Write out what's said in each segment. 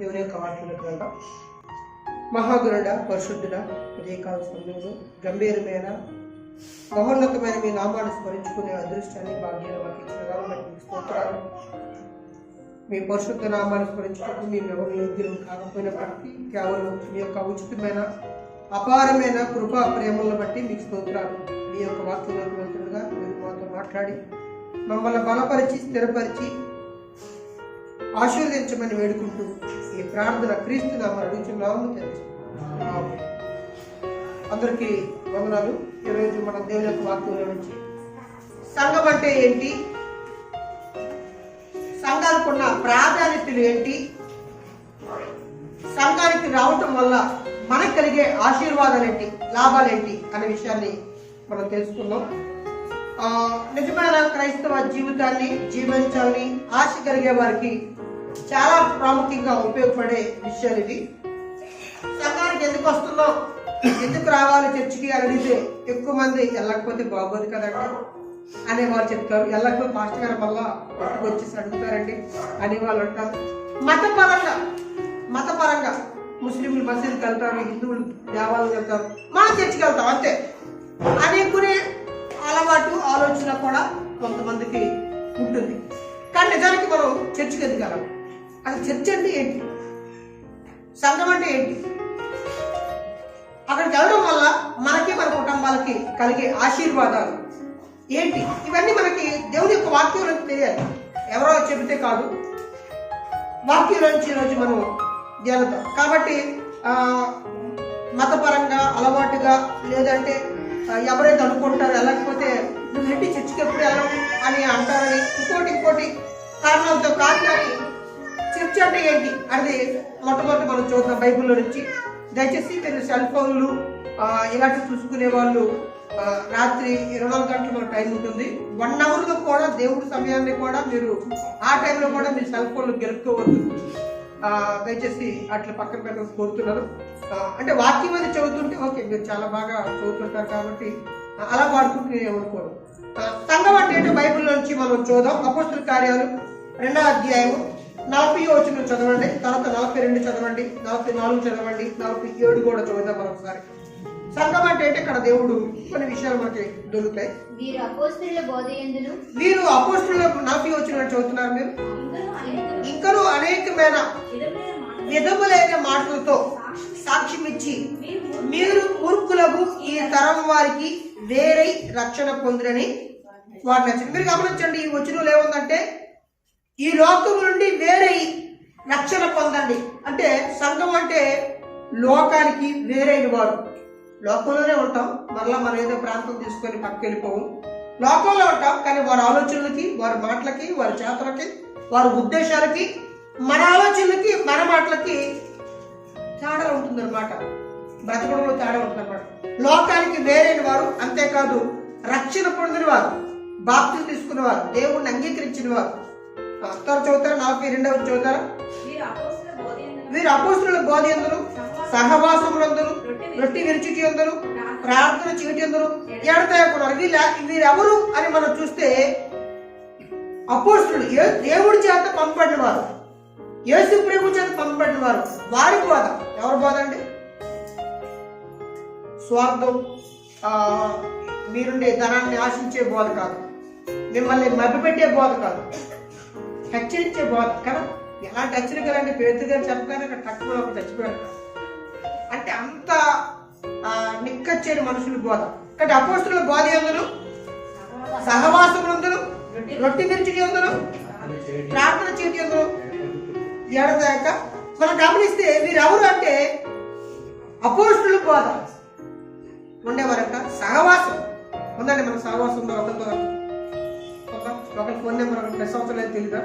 దేవుని యొక్క వాక్యంలోకి వెళ్దాం. మహాగురుడ పరిశుద్ధుడ ఉదయకాల సమయంలో గంభీరమైన మహోన్నతమైన మీ నామాన్ని స్మరించుకునే అదృష్టాన్ని భాగ్యాన్ని మాకు ఇచ్చిన కాబట్టి స్తోత్రాలు. మీ పరిశుద్ధ నామాన్ని స్మరించుకుంటూ మేము ఎవరు యోగ్యులు కాకపోయినప్పటికీ కేవలం మీ యొక్క ఉచితమైన అపారమైన కృపా ప్రేమలను బట్టి మీకు స్తోత్రాలు. మీ యొక్క వాక్యంలోకి వెళ్తుండగా మీరు మాతో మాట్లాడి మమ్మల్ని బలపరిచి స్థిరపరిచి ఆశీర్వదించమని వేడుకుంటూ ఈ ప్రార్థన క్రీస్తు నామమున అడుగుచున్నాము తండ్రి. అందరికీ వందనాలు. ఈరోజు మన దేవుని యొక్క వాక్యంలో నుంచి సంఘం అంటే ఏంటి, సంఘానికి ఉన్న ప్రాధాన్యతలు ఏంటి, సంఘానికి రావటం వల్ల మనకు కలిగే ఆశీర్వాదాలు ఏంటి, లాభాలు ఏంటి అనే విషయాన్ని మనం తెలుసుకుందాం. నిజమైన క్రైస్తవ జీవితాన్ని జీవించాలని ఆశ కలిగే వారికి చాలా ప్రాముఖ్యంగా ఉపయోగపడే విషయాలు ఇవి. సంఘానికి ఎందుకు వస్తుందో, ఎందుకు రావాలి చర్చికి అడిగితే ఎక్కువ మంది వెళ్ళకపోతే బాగోదు కదండి అనే వాళ్ళు చెప్తారు. వెళ్ళకపోతే పాస్టర్ గారు మళ్ళా వచ్చేసి అడుగుతారండి అని వాళ్ళు అంటారు. మతపరంగా ముస్లింలు మసీదుకి వెళ్తారు, హిందువులు దేవాలయాలకు వెళ్తారు, మనం చర్చికి వెళ్తాం అంతే అనుకునే అలవాటు ఆలోచన కూడా కొంతమందికి ఉంటుంది. కానీ నిజానికి మనం చర్చికి ఎందుకు వెళ్ళాం? అసలు చర్చ్ అంటే ఏంటి, సంఘం అంటే ఏంటి, అక్కడికి వెళ్ళడం వల్ల మనకి మన కుటుంబాలకి కలిగే ఆశీర్వాదాలు ఏంటి, ఇవన్నీ మనకి దేవుని యొక్క వాక్యం నుంచి తెలియాలి. ఎవరో చెబితే కాదు, వాక్యం నుంచి ఈరోజు మనం ధ్యానిద్దాం. కాబట్టి మతపరంగా అలవాటుగా లేదంటే ఎవరైతే అనుకుంటారో వెళ్ళకపోతే నువ్వు ఏంటి చర్చికి ఎప్పుడు వెళ్ళవు అని అంటారని ఇంకోటి కారణాలతో కాదు. కానీ చర్చ్ అంటే ఏంటి అది మొట్టమొదటి మనం చూద్దాం బైబిల్లో నుంచి. దయచేసి మీరు సెల్ ఫోన్లు ఇలాంటివి చూసుకునే వాళ్ళు రాత్రి 24 గంటలు మన టైం ఉంటుంది. 1 అవర్లో కూడా దేవుడి సమయాన్ని కూడా మీరు ఆ టైంలో కూడా మీరు సెల్ ఫోన్లు గెలుపుకోవద్దు. దయచేసి అట్లా పక్కన పెట్టడం కోరుతున్నారు. అంటే వాక్యం అది చదువుతుంటే ఓకే, మీరు చాలా బాగా చదువుతుంటారు కాబట్టి అలా వాడుకుంటే ఏమనుకోరు. సంఘం అంటే ఏంటో బైబిల్ నుంచి మనం చూద్దాం. అపోస్తుల కార్యాలు 2వ అధ్యాయము 40వ వచనం చదవండి, తర్వాత 42 చదవండి, 44 చదవండి, 47 కూడా చదువుదాం మనం ఒకసారి. సంఘం అంటే ఇక్కడ దేవుడు కొన్ని విషయాలు మనకి దొరుకుతాయి. వీరు అపోస్తుల 40వ వచనం చదువుతున్నారు మీరు. ఇంకనూ అనేకమైన విధములైన మాటలతో సాక్ష్యమిచ్చి మీరు మూర్ఖులకు ఈ తరం వారికి వేరే రక్షణ పొందురని వారు నచ్చింది. మీరు గమనించండి, ఈ వచనంలో ఏముందంటే ఈ లోకం నుండి వేరే రక్షణ పొందండి. అంటే సంఘం అంటే లోకానికి వేరైన వారు. లోకంలోనే ఉంటాం, మరలా మనం ఏదో ప్రాంతం తీసుకొని పక్కకి వెళ్ళిపోవు. లోకంలో ఉంటాం, కానీ వారి ఆలోచనలకి, వారి మాటలకి, వారి చేతలకి, వారి ఉద్దేశాలకి, మన ఆలోచనలకి, మన మాటలకి తేడా ఉంటుందన్నమాట. బ్రతకడంలో తేడా ఉంటుందన్నమాట. లోకానికి వేరైన వారు, అంతేకాదు రక్షణ పొందిన వారు, బాప్తిసం తీసుకున్నవారు, దేవుణ్ణి అంగీకరించిన వారు. చదువుతారా? 42వ చదువుతారా? వీరు అపోస్తుల బోధయందును సహవాసములందును రొట్టె విరుచుటి అందరు ప్రార్థన చేయటి అందరు ఎడతయకున్నారు. వీరెవరు అని మనం చూస్తే అపోస్తులు, దేవుడి చేత పంపబడిన వారు, యేసు ప్రభు చేత పంపబడిన వారు. వారి బోధ ఎవరి బోధ అండి? స్వార్థం, మీరుండే ధనాన్ని ఆశించే బోధ కాదు, మిమ్మల్ని మభ్యపెట్టే బోధ కాదు, హెచ్చరించే బోధ కదా. ఎలాంటి హెచ్చరికలంటే పేదలు గారు చెప్పగానే అక్కడ తక్కువ చచ్చిపోయారు అంటే అంత నిక్కచ్చేని మనుషుల బోధ. కాబట్టి అపోస్తుల బోధ ఎందును సహవాసములందును రొట్టె విరుచుటి అందును ప్రార్థన చేయటి అందును ఎడదాక. మనం గమనిస్తే వీరెవరు అంటే అపోస్తుల బోధ ఉండేవారంట. సహవాసం ఉందండి, మన సహవాసం ఉందా? ఒకరి ఫోన్ నెంబర్ ఒకటి ప్రెస్ అవసరం లేదు, తెలీదా?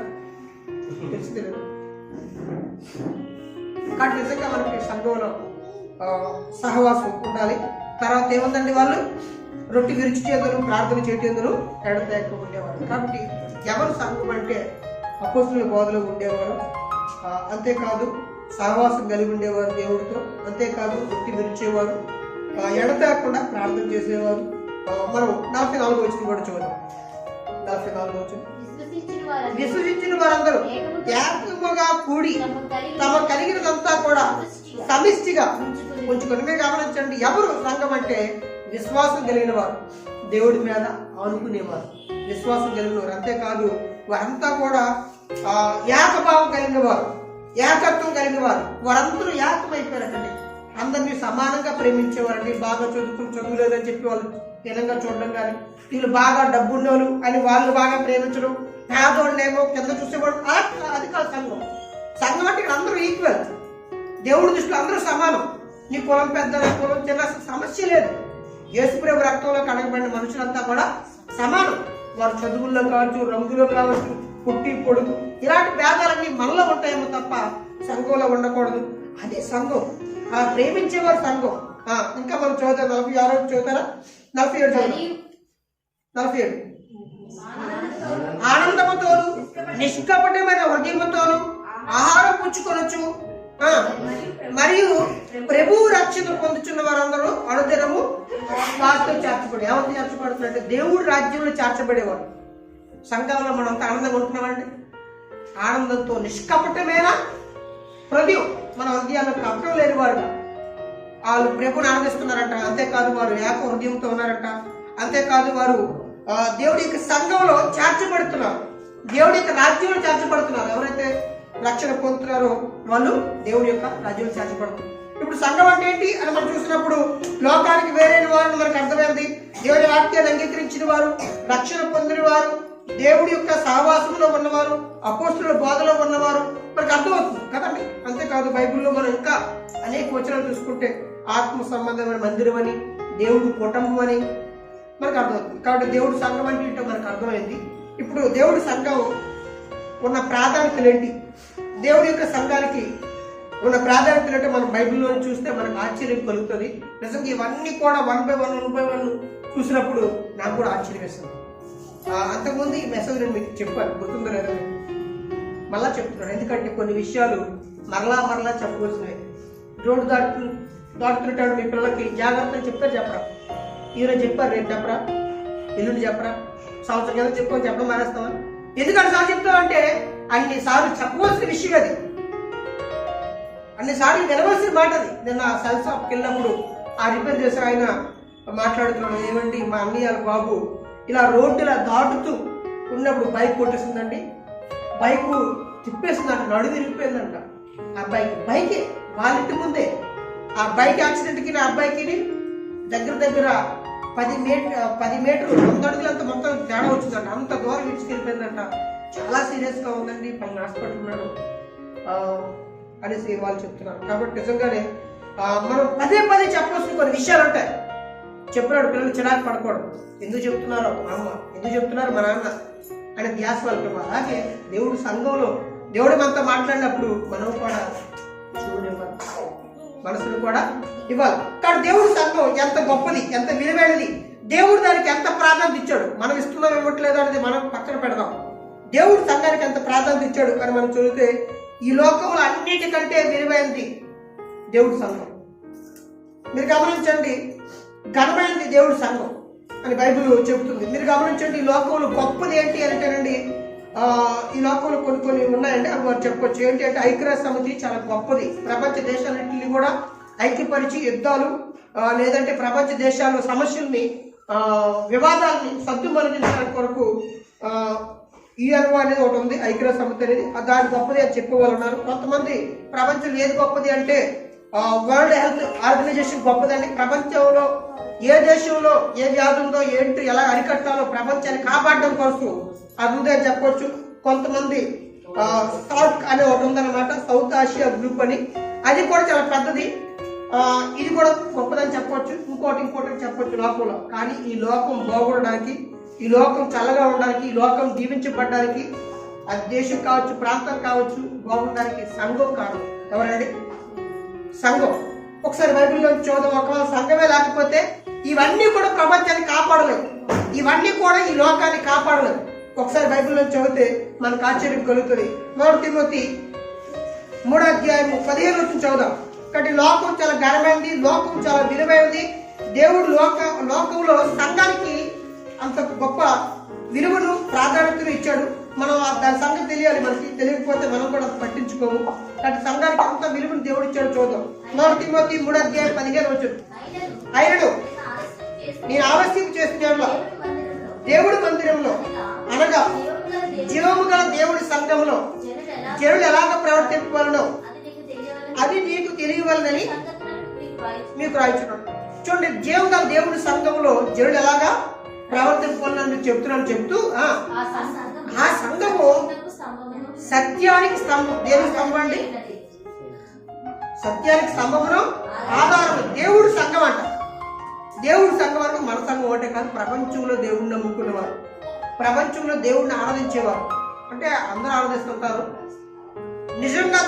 తెలియదు. కానీ నిజంగా మనకి సంఘంలో సహవాసం ఉండాలి. తర్వాత ఏముందండి, వాళ్ళు రొట్టె విరుచి చేతులు ప్రార్థన చేయటందును ఎడతెగక ఉండేవారు. కాబట్టి ఎవరు సంఘం అంటే అపోస్తుల బోధలో ఉండేవారు, అంతేకాదు సహవాసం కలిగి ఉండేవారు దేవుడితో, అంతేకాదు రొట్టె విరిచేవారు, ఎడతెగకుండా ప్రార్థన చేసేవారు. మనం 44వ వచనం కూడా చూద్దాం. 44వ వచనం. విశ్వసించిన వారందరూ ఏకముగా కూడి తమ కలిగినదంతా కూడా సమిష్టిగా ఉంచుకొని. మీరు గమనించండి, ఎవరు సంఘం అంటే విశ్వాసం కలిగిన వారు, దేవుడి మీద ఆనుకునేవారు, విశ్వాసం కలిగిన వారు. అంతేకాదు వారంతా కూడా ఏకభావం కలిగిన వారు, ఏకత్వం కలిగిన వారు. వారందరూ ఏకమైపోయారండి. అందరినీ సమానంగా ప్రేమించేవారండి. బాగా చదువులేదని చెప్పి వాళ్ళు హీనంగా చూడడం కానీ, వీళ్ళు బాగా డబ్బున్నోళ్ళు అని వాళ్ళు బాగా ప్రేమించడం, పేదోళ్ళేమో కింద చూసేవాడు. అది కాదు సంఘం. సంఘం అంటే అందరూ ఈక్వల్. దేవుడి దృష్టిలో అందరూ సమానం. నీ కులం పెద్ద, కులం చిన్న సమస్య లేదు. యేసుప్రభు రక్తంలో కడగబడిన మనుషులంతా కూడా సమానం. వారు చదువుల్లో కావచ్చు, రంగులో కావచ్చు, పుట్టి పొడుగు, ఇలాంటి భేదాలన్నీ మనలో ఉంటాయేమో తప్ప సంఘంలో ఉండకూడదు. అది సంఘం. ప్రేమించేవారు సంఘం. ఇంకా మనం చదువుతాం 46 చదువుతారా? 47 చదువు. 47 ఆనందముతోను నిష్కపటమైన హృదయముతోను ఆహారం పుచ్చుకొనొచ్చు. మరియు ప్రభువు రక్షణ పొందుతున్న వారందరూ అనుదినము వారితో చేర్చబడి. ఎవరితో చేర్చబడుతున్నట్టు దేవుడు రాజ్యంలో చేర్చబడేవారు. సంఘంలో మనం అంత ఆనందంగా ఉంటున్నామండి. ఆనందంతో నిష్కపటమైన హృదయం, మన హృదయాల్లో కపటం లేని వారుగా వాళ్ళు ప్రభుని ఆనందిస్తున్నారంట. అంతేకాదు వారు ఏక హృదయంతో ఉన్నారంట. అంతేకాదు వారు దేవుడి యొక్క సంఘంలో చేర్చబడుతున్నారు, దేవుడి యొక్క రాజ్యంలో చేర్చబడుతున్నారు. ఎవరైతే రక్షణ పొందుతున్నారో వాళ్ళు దేవుడి యొక్క రాజ్యంలో చేర్చబడుతున్నారు. ఇప్పుడు సంఘం అంటే ఏంటి అని మనం చూసినప్పుడు లోకానికి వేరైన వారు మనకు అర్థమైంది. దేవుడి వాక్యాన్ని అంగీకరించిన వారు, రక్షణ పొందిన వారు, దేవుడి యొక్క సహవాసంలో ఉన్నవారు, అపోస్తుల బోధలో ఉన్నవారు మనకు అర్థమవుతుంది కదండి. అంతేకాదు బైబిల్లో మనం ఇంకా అనేక వచనాలు చూసుకుంటే ఆత్మ సంబంధమైన మందిరం అని, దేవుడు కుటుంబం అని మనకు అర్థమవుతుంది. కాబట్టి దేవుడు సంఘం అంటే ఏంటో మనకు అర్థమైంది. ఇప్పుడు దేవుడి సంఘం ఉన్న ప్రాధాన్యతలు ఏంటి, దేవుడి యొక్క సంఘానికి ఉన్న ప్రాధాన్యతలు ఏంటో మనం బైబిల్లో చూస్తే మనకు ఆశ్చర్యం కలుగుతుంది. నిజంగా ఇవన్నీ కూడా 1 by 1 చూసినప్పుడు నాకు కూడా ఆశ్చర్యం వేస్తుంది. అంతకుముందు ఈ మెసేజ్ నేను మీకు చెప్పాను, గుర్తుందో లేదో మళ్ళా చెప్తున్నాను. ఎందుకంటే కొన్ని విషయాలు మరలా చెప్పవలసినవి. రోడ్డు దాటుతుంటాడు మీ పిల్లలకి జాగ్రత్తగా చెప్తారు చెప్పరా? ఈరోజు చెప్పారు, రేపు చెప్పరా, ఎల్లుండి చెప్పరా, సంవత్సరం కింద చెప్పడం మానేస్తావా? ఎందుకంటే సార్ చెప్తామంటే అన్నిసార్లు చెప్పవలసిన విషయం అది, అన్నిసార్లు వినవలసిన మాట అది. నిన్న సెల్ షాప్కి వెళ్ళినప్పుడు ఆ రిపేర్ చేసే ఆయన మాట్లాడుతున్నాడు, ఏమండి మా అన్నయ్య బాబు ఇలా రోడ్డు ఇలా దాటుతూ ఉన్నప్పుడు బైక్ కొట్టేసిందండి, బైక్ తిప్పేసిందంట, నడుము విరిగిపోయిందంట. ఆ బైకే వాళ్ళింటి ముందే ఆ బైక్ యాక్సిడెంట్కి నా అబ్బాయికి దగ్గర 10 మీటర్లు 100 అడుగులంత మొత్తం తేడా వచ్చిందంట. అంత దూరం ఇచ్చుకెళ్ళిపోయిందంట. చాలా సీరియస్గా ఉందండి, పని హాస్పిటల్ ఉన్నాడు అనేసి వాళ్ళు చెప్తున్నారు. కాబట్టి నిజంగానే మనం పదే చెప్పవలసిన కొన్ని విషయాలు ఉంటాయి. చెప్పినాడు పిల్లలు చిరాకు పడకూడదు. ఎందుకు చెప్తున్నారో మా అమ్మ, ఎందుకు చెప్తున్నారు మా నాన్న అనే ధ్యాస వాళ్ళకి. అలాగే దేవుడు సంఘంలో దేవుడు మనతో మాట్లాడినప్పుడు మనం కూడా చూడనివ్వాలి, మనసును కూడా ఇవ్వాలి. కాబట్టి దేవుడు సంఘం ఎంత గొప్పది, ఎంత విలువైనది, దేవుడు దానికి ఎంత ప్రాధాన్యత ఇచ్చాడు. మనం ఇస్తున్నాం ఇవ్వట్లేదు అనేది మనం పక్కన పెడదాం. దేవుడు సంఘానికి ఎంత ప్రాధాన్యత ఇచ్చాడు అని మనం చదివితే ఈ లోకంలో అన్నిటికంటే విలువైనది దేవుడు సంఘం. మీరు గమనించండి, ఘనమైనది దేవుడు సంఘం అని బైబిల్ చెబుతుంది. మీరు గమనించండి, ఈ లోకంలో గొప్పది ఏంటి అంటేనండి, ఈ లోకంలో కొన్ని ఉన్నాయండి, అవి వారు చెప్పొచ్చు. ఏంటి అంటే ఐక్యరాజ్య సమితి చాలా గొప్పది. ప్రపంచ దేశాలన్నింటినీ కూడా ఐక్యపరిచి యుద్ధాలు లేదంటే ప్రపంచ దేశాల సమస్యల్ని వివాదాలని సద్దుమణించడానికి కొరకు యుఎన్ఓ అనేది ఒకటి ఉంది, ఐక్యరాజ్య సమితి అనేది. దాని గొప్పది అని చెప్పేవాళ్ళు ఉన్నారు. కొంతమంది ప్రపంచంలో ఏది గొప్పది అంటే వరల్డ్ హెల్త్ ఆర్గనైజేషన్ గొప్పదండి. ప్రపంచంలో ఏ దేశంలో ఏ వ్యాధి ఉందో ఏంటి ఎలా అరికట్టాలో ప్రపంచాన్ని కాపాడడం కోసం అది ఉంది అని చెప్పొచ్చు. కొంతమంది సాల్ట్ అనే ఒకటి ఉందన్నమాట, సౌత్ ఆసియా గ్రూప్ అని, అది కూడా చాలా పెద్దది. ఇది కూడా గొప్పదని చెప్పొచ్చు. ఇంకోటి చెప్పొచ్చు లోకంలో. కానీ ఈ లోకం బాగుపడడానికి, ఈ లోకం చల్లగా ఉండడానికి, ఈ లోకం దీవించబడడానికి, అది దేశం కావచ్చు, ప్రాంతం కావచ్చు, బాగుండడానికి సంఘం కాదు. ఎవరండి? సంఘం. ఒకసారి బైబిల్లో చూద్దాం. ఒకవేళ సంఘమే లేకపోతే ఇవన్నీ కూడా ప్రపంచాన్ని కాపాడలేవు, ఇవన్నీ కూడా ఈ లోకాన్ని కాపాడలేవు. ఒకసారి బైబిల్లో చదివితే మనకు ఆశ్చర్యం కలుగుతుంది. 1 తిమోతి 3:15 చదువుదాం. కాబట్టి లోకం చాలా ఘనమైనది, లోకం చాలా విలువైనది. దేవుడు లోకంలో సంఘానికి అంత గొప్ప విలువను ప్రాధాన్యతను ఇచ్చాడు. మనం దాని సంగతి తెలియాలి. మనకి తెలియకపోతే మనం కూడా పట్టించుకోము. కాబట్టి సంఘానికి అంత విలువను దేవుడు ఇచ్చాడు. చూద్దాం. 1 తిమోతి 3:15 అయినను నేను ఆలస్యం చేస్తున్నాను దేవుడి మందిరంలో అనగా జీవము గల దేవుడి సంఘంలో జనులు ఎలాగ ప్రవర్తింపవలనో అది నీకు తెలియవలనని మీకు రాయించున్నాను. చూడండి, జీవం గల దేవుడి సంఘంలో జనులు ఎలాగా ప్రవర్తింపవలనని చెప్తూ ఆ సంఘము సత్యానికి స్తంభం. దేవుడి స్తంభం అండి, సత్యానికి స్తంభమును ఆధారం. దేవుడు సంఘం అంట. దేవుడి సంఘం అంటే మన సంఘం ఒకటే కాదు, ప్రపంచంలో దేవుడిని నమ్ముకునేవారు, ప్రపంచంలో దేవుడిని ఆరాధించేవారు. అంటే అందరూ ఆరాధిస్తుంటారు. నిజంగా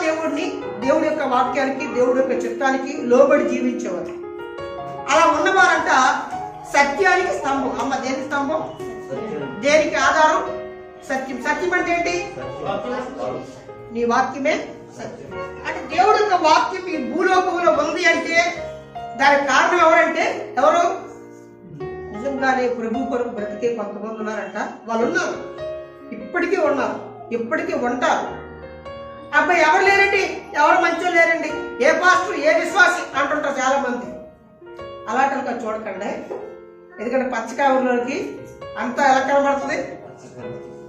దేవుడి యొక్క వాక్యానికి, దేవుడి యొక్క చిత్తానికి లోబడి జీవించేవారు. అలా ఉన్నవారంట సత్యానికి స్తంభం. అమ్మ దేనికి స్తంభం? దేనికి ఆధారం? సత్యం. సత్యం అంటే ఏంటి? నీ వాక్యమే సత్యం. అంటే దేవుడి యొక్క వాక్యం ఈ భూలోకంలో ఉంది అంటే దానికి కారణం ఎవరంటే ఎవరు? నిజంగానే ప్రభు కొరకు బ్రతికే కొంతమంది ఉన్నారంట. వాళ్ళు ఉన్నారు, ఇప్పటికీ ఉన్నారు, ఇప్పటికీ ఉంటారు. అబ్బాయి ఎవరు లేరండి, ఎవరు మంచోళ్ళు లేరండి, ఏ పాస్టర్ ఏ విశ్వాసి అంటుంటారు చాలా మంది. అలాంటి చూడకండి. ఎందుకంటే పచ్చకాయలకి అంతా ఎలా కనబడుతుంది?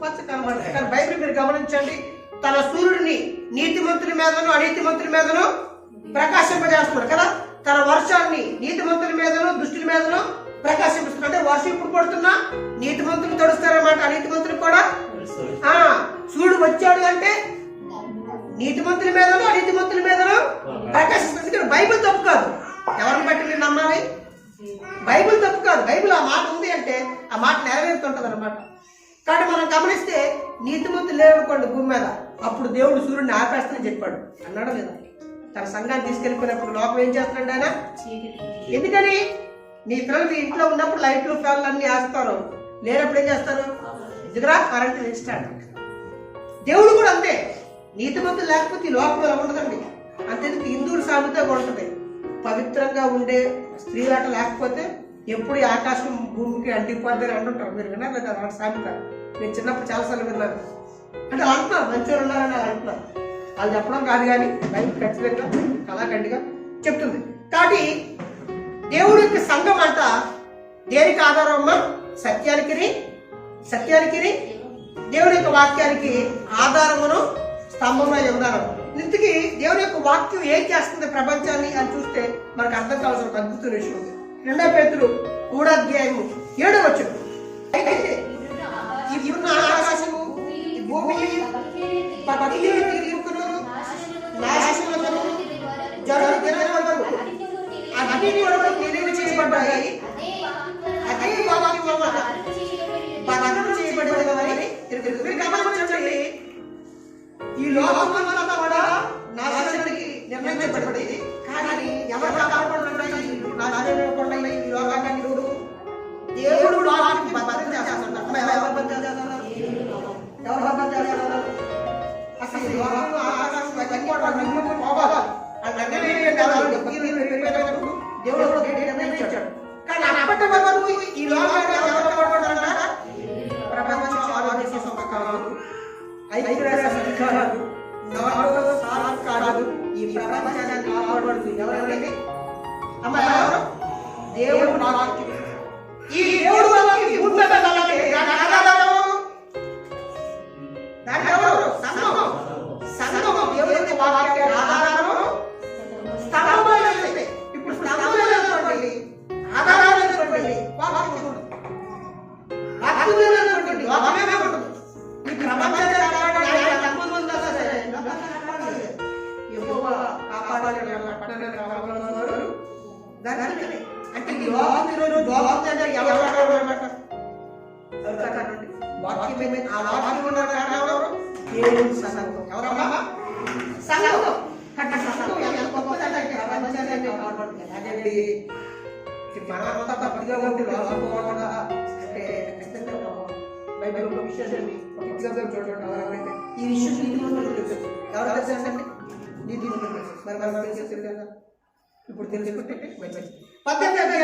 పచ్చ కనబడుతుంది. కానీ బైబిల్ మీరు గమనించండి, తన సూర్యుడిని నీతిమంతుల మీదను అనీతిమంతుల మీదను ప్రకాశింపజేస్తున్నాడు కదా. తన వర్షాన్ని నీతిమంతుల మీదను దుష్టుల మీదను ప్రకాశింపజేస్తున్నాడు. అంటే వర్షం ఇప్పుడు పడుతున్నా నీతిమంతులు తడుస్తారన్నమాట, అనీతిమంతులు కూడా. సూర్యుడు వచ్చాడు అంటే నీతిమంతుల మీదను అనీతిమంతుల మీదను ప్రకాశిస్తుంది. బైబిల్ తప్పు కాదు. ఎవరిని బట్టి మీరు నమ్మాలి? బైబిల్ తప్పు కాదు. బైబిల్ ఆ మాట ఉంది అంటే ఆ మాట నెరవేరుతుంటది అనమాట. కాబట్టి మనం గమనిస్తే నీతిమంతులు లేవనుకోండి భూమి మీద, అప్పుడు దేవుడు సూర్యుడిని ఆపేస్తానని చెప్పాడు. అన్నాడు లేదా? తన సంఘాన్ని తీసుకెళ్ళిపోయినప్పుడు లోకం ఏం చేస్తున్నాడు ఆయన? ఎందుకని? నీ పిల్లలు మీ ఇంట్లో ఉన్నప్పుడు లైట్లు ఫ్యాన్లు అన్ని వేస్తారు, లేనప్పుడు ఏం చేస్తారు? ఎదురా కరెంట్ వేస్తాడు. దేవుడు కూడా అంతే. నీతిమంతులు లేకపోతే ఈ లోకం ఎలా ఉండదండి. అంతేందుకు హిందువుల సామెత ఉంటుంది, పవిత్రంగా ఉండే స్త్రీలాట లేకపోతే ఎప్పుడు ఆకాశం భూమికి అంటిపోద్దని అంటుంటారు. మీరు విన్నారు కదా ఆ సామెత? నేను చిన్నప్పుడు చాలాసార్లు విన్నాను. అంటే అలా అంటున్నారు, మంచిగా ఉన్నారని అలా అంటున్నారు. వాళ్ళు చెప్పడం కాదు కానీ బైబిల్ ఖచ్చితంగా కళాఖండిగా చెప్తుంది. కాబట్టి దేవుడి యొక్క సంఘం అంట దేనికి ఆధారం అమ్మా? సత్యానికి దేవుడి యొక్క వాక్యానికి ఆధారమును స్తంభమై ఉన్నారు. ఇంతకీ దేవుని యొక్క వాక్యం ఏం చేస్తుంది ప్రపంచాన్ని అని చూస్తే మనకు అర్థం కావాల్సిన ఒక అద్భుతమైన విషయం ఉంది. 2 పేతురు 3:7 అయితే ఇప్పుడున్న ఆకాశము భూమి చేయబడ్డాయి. అదే గమనించండి, ఈ లోకమంతా కూడా నాశనానికి నిర్ణయించబడింది. కానీ ఎవరు కాపాడుకుంటున్నాయి ఈ లోకాన్ని? దేవుడు వాటిని భద్రం చేస్తాడు. ఎవరు భద్రం చేస్తారు? అసలు దేవుడు నిర్ణయించాడు. కానీ అప్పటి వరకు ఈ లోకాన్ని ఎవరు కాపాడుకుంటారంట? ప్రపంచ ఆరోగ్య సంస్థ కాదు, ఐక్యరాజ్య సమితి కాదు, కాదు, ఈ ప్రపంచాన్ని కాపాడుతుంది ఎవరండి? అమ్మ ఎవరు? దేవుడు వాక్యం. ఈ దేవుడు సంఘం దేవుడి యొక్క వాక్యానికి ఆధారము స్తంభం. ఇప్పుడు స్తంభం ఆధారాలు వాక్యం వాక్యమే ఉంటుంది. ఈ ప్రపంచాన్ని అంటే ఈ ఇప్పుడు తెలుసుకుంటే చూడండి,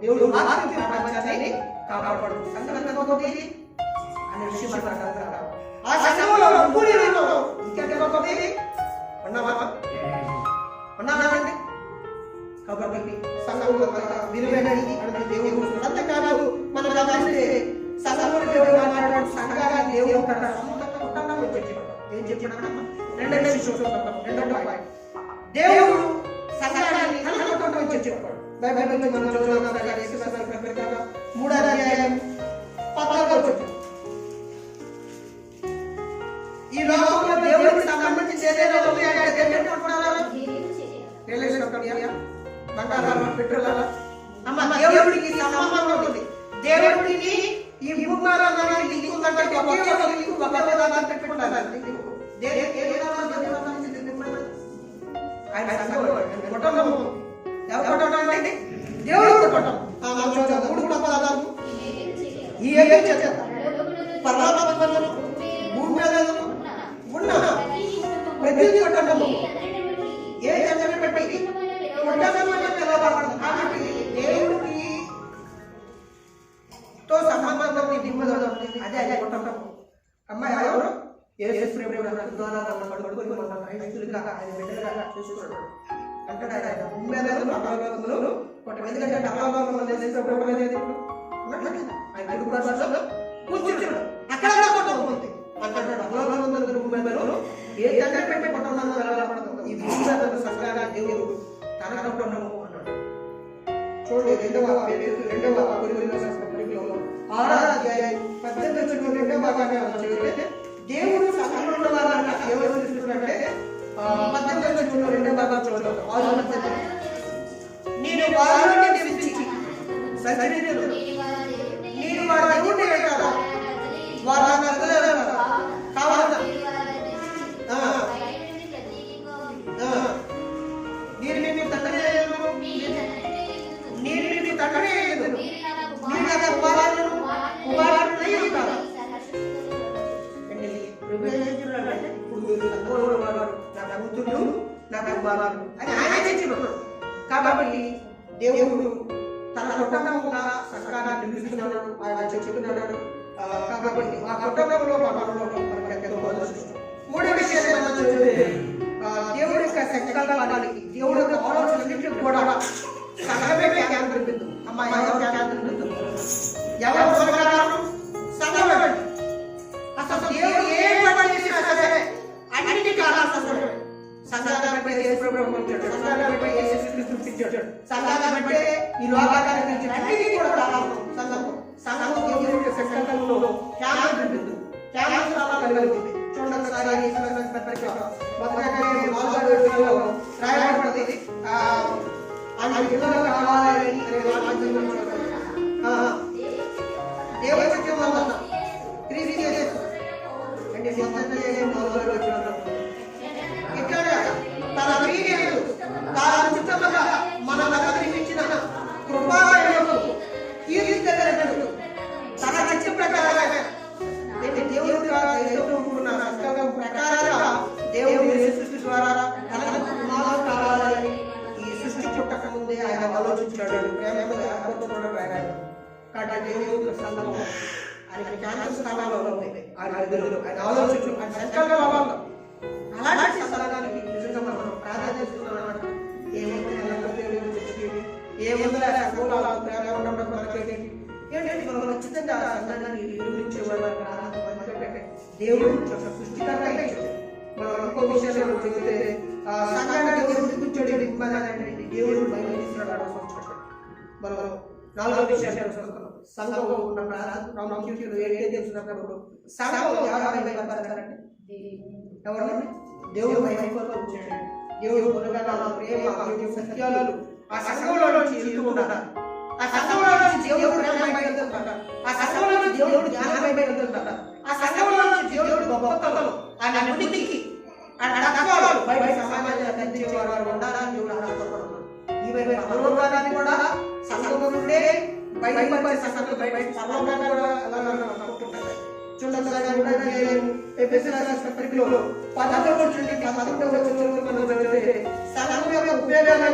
దేవుడు ఆత్మీయ ప్రపంచాన్ని కాపాడు. సంఘం ఎంతమంది అనే విషయం మనకు అర్థం కావాలి. ఆ సంఘంలో ఉండి ఇంకెంతమంది ఉన్నామండి. కాబట్టి సంఘంలో విలువైనది దేవుడు. అంతేకాదు మనం గమనిస్తే సంఘంలో దేవుడు మాట్లాడాడు, సంఘాన్ని దేవుడు ఏం చెప్పాడు? రెండో పాయింట్ దేవుడు సంఘాన్ని కలగొట్టడం చెప్పాడు. బైబిల్లో మనం చదువుతాం 3వ అధ్యాయం 14వ వచనం. ఈ లోకంలో దేవుడికి సంబంధించి ఏదైనా ఉంది అంటే దేవుడు అంటున్నారు బంగారం పెట్రోల్ అమ్మ దేవుడికి సంబంధం ఉంది. దేవుడికి ఈ భూమారానికి ఉందంటే దేవుడు కుటుంబం మూడు కుటుంబాలు ఈ పర్వతాలు భూమి మీద ఉన్న ప్రతి కుటుంబము ఏ జన్మ పెట్టి కాబట్టి దేవుడికి తో సంబంధం అదే అదే కుటుంబం. అమ్మాయి ఎవరు యేసు ప్రభువు ద్వారా పడుకొని మన క్రైస్తవులుగా ఆయన బిడ్డలుగా చూసుకున్నాడు అంటాడు. ఆయన భూమి మీద పర్వతాలు ఎందుకంటే ఆయన కూర్చున్నాడు అక్కడ కుటుంబం ఉంది అంటాడు. అమలు ఏ జన్మ పెట్టి కుటుంబం ఈ భూమి మీద సంఘాన్ని దేవుడు తన కుటుంబము అన్నాడు. చూడండి 2వ కొరింథీయుల పత్రికలో 6వ అధ్యాయం 18 భాగాన్ని చదివితే దేవుడు సంఘంలో వారిని ఎవరు చూస్తున్నాడంటే 18 భాగం చదువుతాం. నేను వారిని నిలిచి సజీవులు నేను వారి దేవుడిని కదా వారు కావాలన్నా నేను మీ తండ్రి నేను మీ తండ్రి మీరు కుమారులు కుమారులై ఉంటారు. కాబట్టి దేవుడు తన కుటుంబంగా సంఘాన్ని నిర్మిస్తున్నాడు. ఆయన చెప్తున్నాడు. కాబట్టి ఆ కుటుంబంలో మూడో విషయం దేవుడి యొక్క సంకల్పానికి దేవుడి యొక్క ఆలోచనలన్నింటినీ కూడా సంఘమే కేంద్ర బిందువు. అమ్మాయి ఎవరు కేంద్ర బిందువు? ఎవరు సంఘమే. అసలు దేవుడు ఏ పని చేసినా సరే అన్నిటి కారణం సంఘాన్ని బట్టి యేసు ప్రభువు పంపించాడు. సంఘాన్ని బట్టి యేసు క్రీస్తును పంపించాడు. సంఘాన్ని బట్టి ఈ లోకాన్ని పంపించాడు. అన్నిటి కూడా కారణం సంఘము. సంఘము దేవుడి యొక్క సంకల్పంలో కేంద్ర బిందువు. కేంద్రం కలిగింది. చూడండి ఒకసారి పత్రిక రాయబడింది. ఆయన పిల్లలు కావాలని దేవుడి ఇక్కడ తన ప్రియలు తాను చిత్తముగా మన అనుగ్రహించిన కృపాలయము కీర్తించగలడు. తన చిత్త ప్రకారంగా దేవుడు ప్రకారంగా దేవుడు సృష్టి ద్వారా తనకు కుమారుడు కావాలని ఈ సృష్టి పుట్టక ముందే ఆయన ఆలోచించాడు. కాబట్టి దేవుడు సంఘం ఆయన క్యాన్సర్ స్థానాల్లో ఉంది. ఆయన ఆలోచించు ఆయన సంకల్పంలో అలాంటి సంఘానికి నిజంగా మనం ప్రార్థన చేస్తున్నాం. ఏముందో ఏంటంటే మనం ఖచ్చితంగా సంఘాన్ని నిర్మించేవాడు దేవుడు సృష్టికర్త. మనం ఇంకో విషయాలు చెబితే సంఘాన్ని దేవుడు కూర్చోడి దేవుడు బయలుదేస్తున్నాడు. మనం 4వ విషయాలు చూస్తున్నాం. సంఘంలో ఉన్న ప్రాముఖ్యతలు ఏంటి తెలుసుకున్నప్పుడు సంఘంలో ఎవరంటే ఎవరు దేవుడు బయలుదేరుతూ వచ్చాడు. దేవుడు గుణగణాల ప్రేమ సత్యాలు ఆ సంఘంలో నుంచి ఉండాలి. ఆ సంఘంలో నుంచి దేవుడు ప్రేమ బయలుదేరుతాడు. ఆ సంఘంలో నుంచి దేవుడు జ్ఞానం బయలుదేరుతాడు. ఆ సంఘంలో నుంచి దేవుడు గొప్పతలు ఆయన ఉనికికి బయట సమాజాన్ని అందించేవారు ఉండాలని దేవుడు ఆశపడుతున్నాడు. ఈ పరలోకాన్ని కూడా సంఘం నుండే బయట సంఘం బయట పరలోకాన్ని కూడా అనుకుంటున్నారు. చూడండి పత్రికలో 11 సంఘం యొక్క ఉపయోగాలు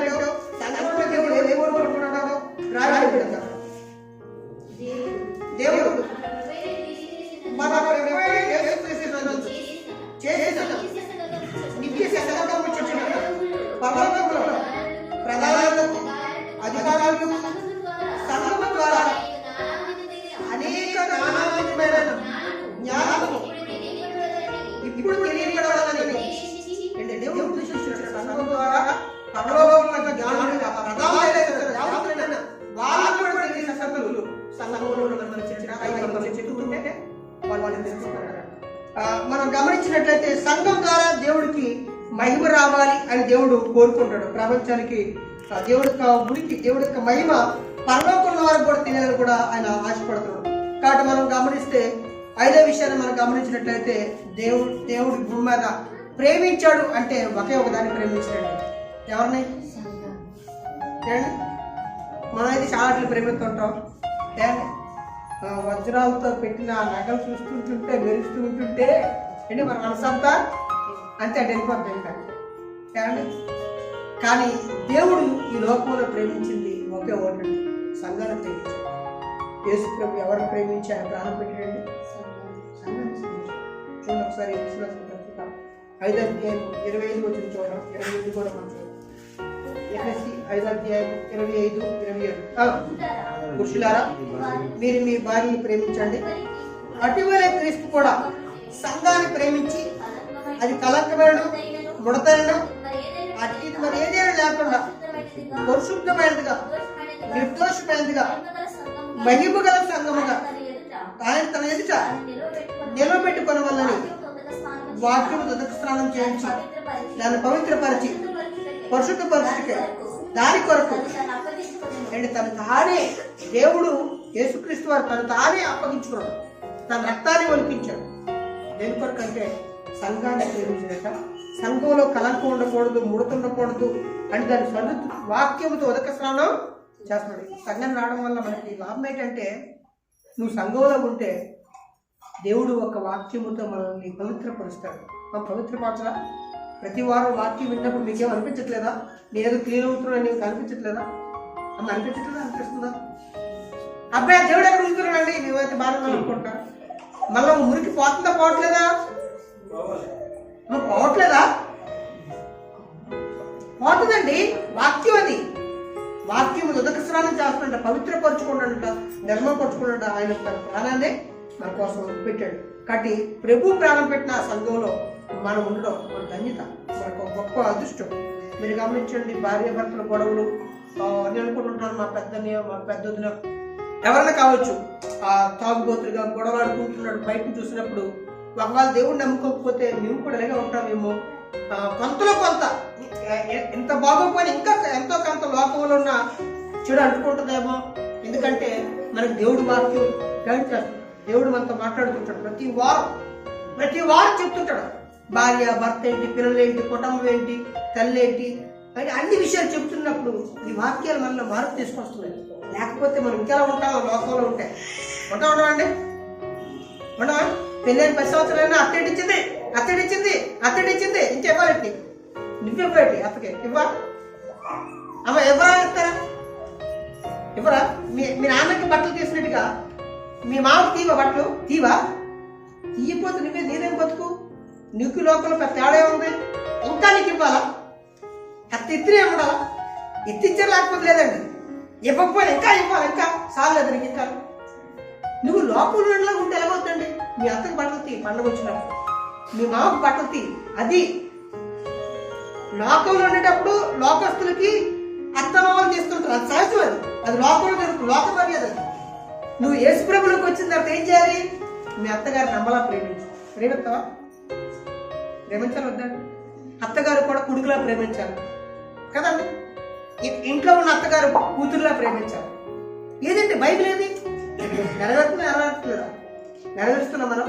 సంఘంలో దేవుడు ఏ కోరుకుంటున్నాడో రాయబడింది. దేవుడు మన చేసిన నిత్య సంకల్పం చేసిన పరలోకములో ప్రధానులకు అధికారులకు సంఘము ద్వారా అనేక నానావిధమైన జ్ఞానము ఇప్పుడు తెలియబడాలని దేవుడు ఉద్దేశించాడు. సంఘం ద్వారా పరలోకముల జ్ఞానం ప్రధానమైన వాళ్ళు కూడా తెలిసిన సంగతులు సంఘంలో చెప్తుంటే వాళ్ళు తెలుసుకుంటారు. మనం గమనించినట్లయితే సంఘం ద్వారా దేవుడికి మహిమ రావాలి అని దేవుడు కోరుకుంటాడు. ప్రపంచానికి దేవుడి యొక్క గుడికి దేవుడి యొక్క మహిమ పరలోకంలో వరకు కూడా తెలియాలని కూడా ఆయన ఆశపడుతున్నాడు. కాబట్టి మనం గమనిస్తే 5వ విషయాన్ని మనం గమనించినట్లయితే దేవుడు భూమి మీద ప్రేమించాడు అంటే ఒకే ఒకదాన్ని ప్రేమించాడు. ఎవరిని? మనం అయితే చాలా ప్రేమిస్తుంటాం. వజ్రాలతో పెట్టిన నగలు చూస్తుంటుంటే మెరుస్తూ ఉంటుంటే అంటే మన మనసంతా అంతే వెళ్ళిపోతాయి కానీ కానీ దేవుడు ఈ లోకంలో ప్రేమించింది ఒకే ఒకటి, సంఘాన్ని ప్రేమించాడు. యేసు ప్రభు ఎవరిని ప్రేమించి ఆయన ప్రాణం పెట్టాడండి? సంఘాన్ని ప్రేమించాడు. చూడండి ఒకసారి 5వ అధ్యాయం 25 వచ్చిన చూడండి. 25 కూడా మనం చూడండి. 5వ అధ్యాయం 25, 27. పురుషులారా మీరు మీ భార్యని ప్రేమించండి, అటువలే క్రీస్తు కూడా సంఘాన్ని ప్రేమించి అది కలంకమైన ముడతైన అటు మరి ఏదైనా లేకుండా పరిశుద్ధమైనదిగా నిర్దోషమైనదిగా మహిమగల సంఘముగా ఆయన తన ఎదుట నిలబెట్టుకొనవలని వాక్యము ఉదక స్నానం చేయించి దాన్ని పవిత్రపరిచి పరిశుద్ధపరచుటకై దాని కొరకు అంటే తన తానే దేవుడు యేసుక్రీస్తు వారు తను తానే అప్పగించుకున్నాడు, తన రక్తాన్ని ఒలిపించాడు. దేని కొరకు అంటే సంఘాన్ని ప్రేమించినట్ట. సంఘంలో కలంకం ఉండకూడదు, ముడత ఉండకూడదు అని దాని వాక్యముతో ఉదక స్నానం చేస్తున్నాడు. సంఘం రావడం వల్ల మనకి లాభం ఏంటంటే నువ్వు సంఘంలో ఉంటే దేవుడు ఒక వాక్యముతో మనల్ని పవిత్రపరుస్తాడు. మనం పవిత్రపరచరా? ప్రతి వారం వాక్యం విన్నప్పుడు మీకేం అనిపించట్లేదా? నేను క్లీన్ అవుతున్నాను నీకు అనిపించట్లేదా? అమ్మ అనిపించట్లేదా? అనిపిస్తుందా? అబ్బాయి దేవుడు ఎక్కడ ఉంటున్నాడండి మేమైతే బాగా అనుకుంటా. మళ్ళీ మురికి పోతుందా? పోవట్లేదా? పోవట్లేదా? పోతుందండి. వాక్యం అది. వాక్యం ఉదక స్నానం చేస్తుంట, పవిత్రపరచుకుంటాడంట, ధర్మపరచుకుంటాడ. ఆయన తన ప్రాణాన్ని మన కోసం పెట్టాడు. కాబట్టి ప్రభు ప్రాణం పెట్టిన సంఘంలో మనం ఉండడం మన ధన్యత, మనకు గొప్ప అదృష్టం. మీరు గమనించండి, భార్య భర్తల గొడవలు నేను అనుకుంటుంటాను. మా పెద్దదిన ఎవరైనా కావచ్చు, తాగుబోతులుగా గొడవలు ఆడుకుంటున్నాడు. బయట చూసినప్పుడు ఒకవేళ దేవుడు నమ్ముకోకపోతే మేము కూడా ఇలాగే ఉంటామేమో. కొంతలో కొంత ఎంత బాగోపోయినా ఇంకా ఎంతో కొంత లోకంలో ఉన్న చెడు అంటుకుంటుందేమో. ఎందుకంటే మనకి దేవుడు వాక్యం గైడ్ చేస్తాడు. దేవుడు మనతో మాట్లాడుతుంటాడు. ప్రతి వారం చెప్తుంటాడు. భార్య భర్త ఏంటి, పిల్లలు ఏంటి, కుటుంబం ఏంటి, తల్లి ఏంటి అని అన్ని విషయాలు చెప్తున్నప్పుడు ఈ వాక్యాలు మనలో మార్పు తీసుకొస్తున్నాయి. లేకపోతే మనం ఇంకెలా ఉంటాం? లోకంలో ఉంటామండి. ఉండవా? పెళ్ళైన 10 సంవత్సరాలైనా అత్తడిచ్చింది ఇంకెవ్వాలండి. నువ్వెవ్వటి అత్తకి ఇవ్వా? అమ్మ ఎవరా ఇస్తారా? ఇవ్వరా? మీ నాన్నకి బట్టలు తీసినట్టుగా మీ మామకి తీవా? బట్టలు తీవా? తీయపోతే నేనేం బతుకు? నీకు లోపల పెద్ద తేడా ఉంది. ఇంకా నీకు ఇవ్వాలా? అత్త ఎత్తినే ఉండాలా? ఎత్తిచ్చారు లేకపోతే లేదండి. ఇవ్వకపోయినా ఇంకా ఇవ్వాలి. ఇంకా చాలేదు నీకు. ఇంకా నువ్వు లోపల ఉంటే ఎలాగవుతుందండి? మీ అత్తకి బట్టలు తీ, పండుగ వచ్చినప్పుడు మీ మామకు బట్టలు తీ. అది లోకంలో ఉండేటప్పుడు లోకస్తులకి అత్తమామలు చేస్తుంటారు. అది సహజం. అది లోకంలో జరుగుతుంది. లోక మర్యాద. నువ్వు యేసు ప్రభువులోకి వచ్చిన తర్వాత ఏం చేయాలి? మీ అత్తగారు నమ్మలా ప్రేమిస్తావా? ప్రేమించాలి వద్దండి. అత్తగారు కూడా కొడుకులా ప్రేమించాలి కదండి. ఇంట్లో ఉన్న అత్తగారు కూతురులా ప్రేమించాలి. ఏదండి బైబిల్ ఏది? నెరవేర్చలేదా? నెరవేరుస్తున్నాం మనం?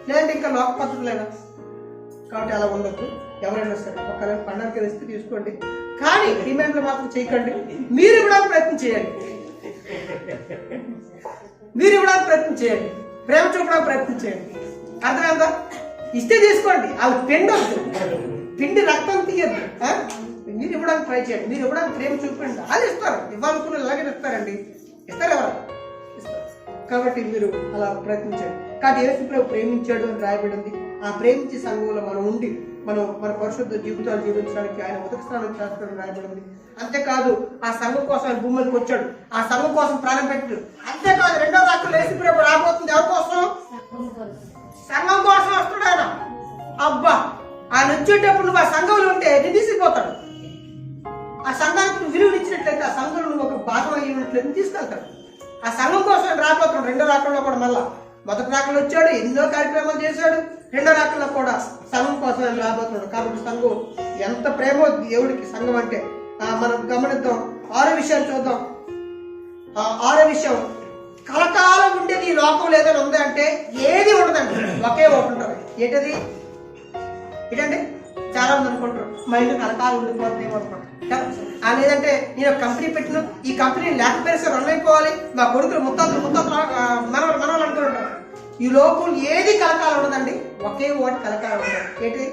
లేదంటే ఇంకా లోక పద్ధతులేనా? కాబట్టి అలా ఉండొద్దు. ఎవరైనా సరే ఒకవేళ పండగకి రెసిపీ తీసుకోండి, కానీ డిమాండ్లు మాత్రం చేయకండి. మీరు ఇవ్వడానికి ప్రయత్నం చేయండి. ప్రేమ చూపడానికి ప్రయత్నం చేయండి. అర్థమైందా? ఇస్తే తీసుకోండి. అవి పిండి రక్తం తీయద్దు. మీరు ఇవ్వడానికి ట్రై చేయండి, మీరు ఇవ్వడానికి ప్రేమ చూపించండి. అది ఇస్తారు, ఇవ్వాలనుకున్న అలాగే ఇస్తారండి, ఇస్తారు ఎవరు ఇస్తారు. కాబట్టి మీరు అలా ప్రయత్నించండి. కాబట్టి యేసు ప్రభు ప్రేమించాడు అని రాయబడింది. ఆ ప్రేమించే సంఘంలో మనం ఉండి మన పరిశుద్ధ జీవితాలు జీవించడానికి ఆయన ఉదక స్నానం చేస్తాడని రాయబడింది. అంతేకాదు ఆ సంఘం కోసం ఆయన భూమికి వచ్చాడు, ఆ సంఘం కోసం ప్రాణం పెట్టాడు. అంతేకాదు రెండో రాత్రులు యేసు ప్రభు రాబోతుంది ఎవరి కోసం? సంఘం కోసం వస్తాడు ఆయన. అబ్బా, ఆయన వచ్చేటప్పుడు నువ్వు ఆ సంఘంలో ఉంటే నిధిసిపోతాడు. ఆ సంఘానికి నువ్వు విలువనిచ్చినట్లయితే, ఆ సంఘంలో నువ్వు ఒక భాగం అయ్యినట్లయితే తీసుకెళ్తాడు. ఆ సంఘం కోసం రాబోతున్నాడు. రెండో రాత్రుల్లో కూడా మళ్ళా మొదటి రాత్రులు వచ్చాడు, ఎన్నో కార్యక్రమాలు చేశాడు. రెండో రాత్రుల్లో కూడా సంఘం కోసం ఆయన రాబోతున్నాడు. కాబట్టి సంఘం ఎంత ప్రేమో దేవుడికి సంఘం అంటే. మనం గమనిద్దాం. 6వ విషయాన్ని చూద్దాం. 6వ విషయం, కలకాలం ఉండేది ఈ లోకం లేదని ఉంది అంటే ఏది ఉండదండి, ఒకే ఒకటి ఉంటుంది. ఏంటది? ఏంటంటే చాలా మంది అనుకుంటారు మా ఇల్లు కలకాలం ఉండిపోతుంది అనుకుంటారు. లేదంటే నేను కంపెనీ పెట్టిన, ఈ కంపెనీ లేకపోయినా సరే రన్ అయిపోవాలి, మా కొడుకులు ముత్తాతలు మనవాళ్ళు అనుకుంటారు. ఈ లోకం ఏది కలకాలం ఉండదండి, ఒకే ఒకటి కలకాలం ఉండదు. ఏంటి?